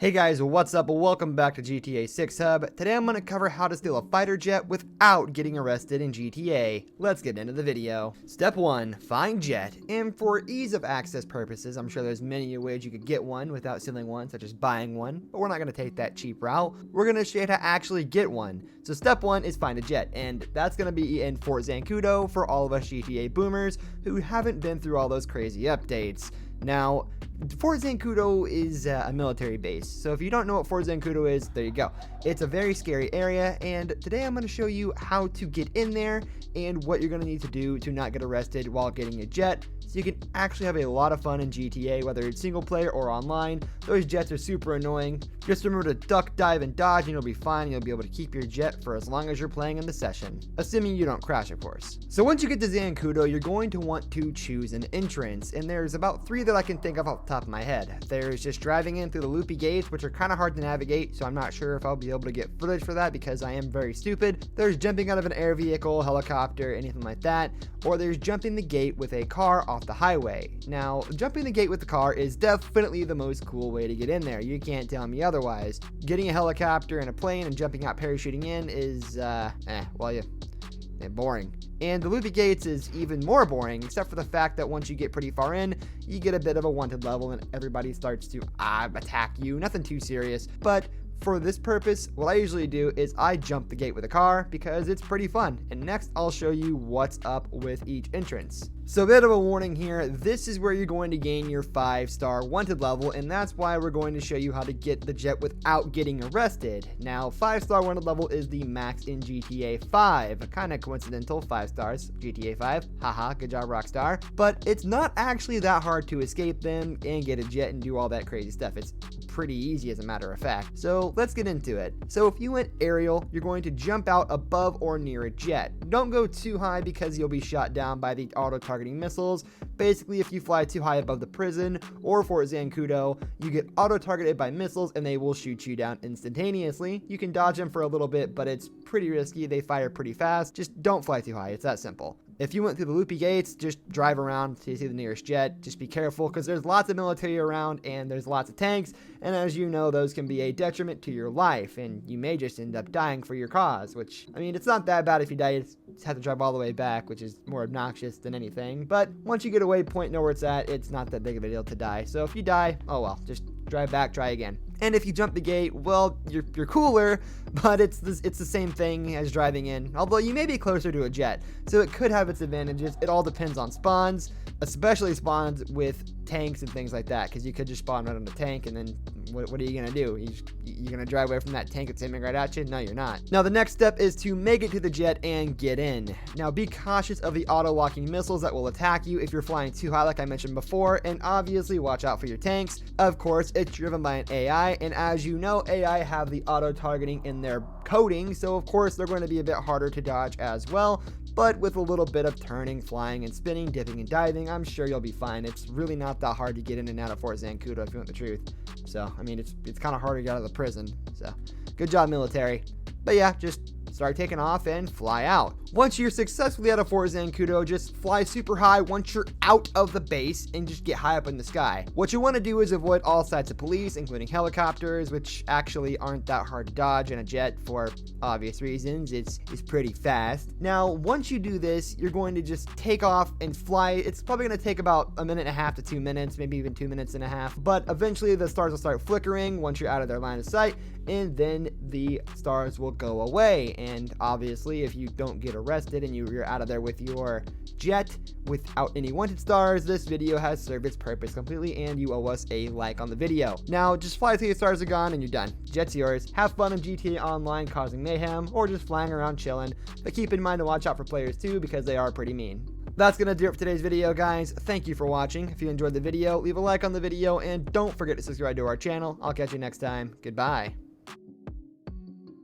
Hey guys, what's up? Welcome back to GTA 6 Hub. Today I'm going to cover how to steal a fighter jet without getting arrested in GTA. Let's get into the video. Step 1. Find jet. And for ease of access purposes, I'm sure there's many ways you could get one without stealing one, such as buying one, but we're not going to take that cheap route. We're going to show you how to actually get one. So step 1 is find a jet, and that's going to be in Fort Zancudo for all of us GTA boomers who haven't been through all those crazy updates. Now, Fort Zancudo is a military base, so if you don't know what Fort Zancudo is, there you go. It's a very scary area, and today I'm going to show you how to get in there and what you're going to need to do to not get arrested while getting a jet, so you can actually have a lot of fun in GTA, whether it's single player or online. Those jets are super annoying. Just remember to duck, dive, and dodge, and you'll be fine, and you'll be able to keep your jet for as long as you're playing in the session, assuming you don't crash, of course. So once you get to Zancudo, you're going to want to choose an entrance, and there's about 3 that I can think of off the top of my head. There's just driving in through the loopy gates, which are kind of hard to navigate, so I'm not sure if I'll be able to get footage for that because I am very stupid. There's jumping out of an air vehicle, helicopter, anything like that, or there's jumping the gate with a car off the highway. Now, jumping the gate with the car is definitely the most cool way to get in there. You can't tell me otherwise. Getting a helicopter and a plane and jumping out parachuting in is, boring. And the loopy gates is even more boring, except for the fact that once you get pretty far in, you get a bit of a wanted level and everybody starts to attack you. Nothing too serious, but for this purpose, what I usually do is I jump the gate with a car because it's pretty fun. And next, I'll show you what's up with each entrance. So a bit of a warning here, this is where you're going to gain your 5-star wanted level, and that's why we're going to show you how to get the jet without getting arrested. Now, 5-star wanted level is the max in GTA 5. Kind of coincidental, 5 stars, GTA 5. Haha, good job, Rockstar. But it's not actually that hard to escape them and get a jet and do all that crazy stuff. It's pretty easy as a matter of fact. So let's get into it. So if you went aerial, you're going to jump out above or near a jet. Don't go too high because you'll be shot down by the auto-targeting missiles. Basically, if you fly too high above the prison or Fort Zancudo, you get auto-targeted by missiles and they will shoot you down instantaneously. You can dodge them for a little bit, but it's pretty risky. They fire pretty fast. Just don't fly too high. It's that simple. If you went through the loopy gates, just drive around till you see the nearest jet. Just be careful because there's lots of military around and there's lots of tanks. And as you know, those can be a detriment to your life and you may just end up dying for your cause, which, I mean, it's not that bad if you die. You just have to drive all the way back, which is more obnoxious than anything. But once you get a waypoint, know where it's at, it's not that big of a deal to die. So if you die, oh well, just drive back, try again. And if you jump the gate, well, you're cooler, but it's the same thing as driving in, although you may be closer to a jet, so it could have its advantages. It all depends on spawns, especially spawns with tanks and things like that, because you could just spawn right on the tank, and then what are you going to do? You're going to drive away from that tank that's aiming right at you? No, you're not. Now, the next step is to make it to the jet and get in. Now, be cautious of the auto-locking missiles that will attack you if you're flying too high, like I mentioned before, and obviously watch out for your tanks. Of course, it's driven by an AI, and as you know, AI have the auto-targeting in their coding, so of course they're going to be a bit harder to dodge as well. But with a little bit of turning, flying, and spinning, dipping, and diving, I'm sure you'll be fine. It's really not that hard to get in and out of Fort Zancudo if you want the truth. So, I mean, it's kind of hard to get out of the prison. So, good job, military. But yeah, just start taking off and fly out. Once you're successfully out of Fort Zancudo, just fly super high once you're out of the base and just get high up in the sky. What you want to do is avoid all sides of police, including helicopters, which actually aren't that hard to dodge in a jet for obvious reasons. It's pretty fast. Now, once you do this, you're going to just take off and fly. It's probably going to take about 1.5 to 2 minutes, maybe even 2.5 minutes, but eventually the stars will start flickering once you're out of their line of sight, and then the stars will go away. And obviously, if you don't get arrested and you're out of there with your jet without any wanted stars, this video has served its purpose completely and you owe us a like on the video. Now, just fly till your stars are gone and you're done. Jet's yours. Have fun in GTA Online causing mayhem or just flying around chilling, but keep in mind to watch out for players too because they are pretty mean. That's going to do it for today's video, guys. Thank you for watching. If you enjoyed the video, leave a like on the video and don't forget to subscribe to our channel. I'll catch you next time. Goodbye.